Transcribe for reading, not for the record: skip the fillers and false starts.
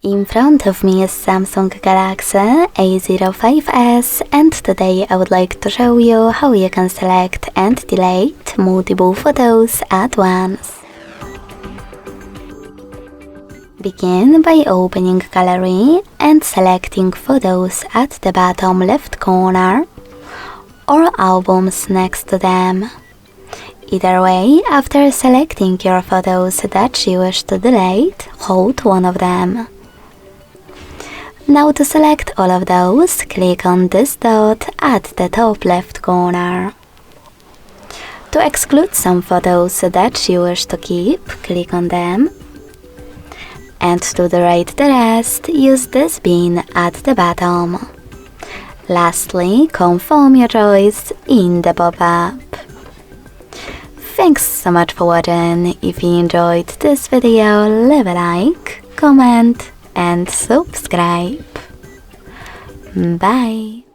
In front of me is Samsung Galaxy A05s, and today I would like to show you how you can select and delete multiple photos at once. Begin by opening Gallery and selecting photos at the bottom left corner or albums next to them. Either way, after selecting your photos that you wish to delete, hold one of them. Now to select all of those, click on this dot at the top left corner. To exclude some photos that you wish to keep, click on them. And to delete the rest, use this bin at the bottom. Lastly, confirm your choice in the pop-up. Thanks so much for watching. If you enjoyed this video, leave a like, comment and subscribe. Bye!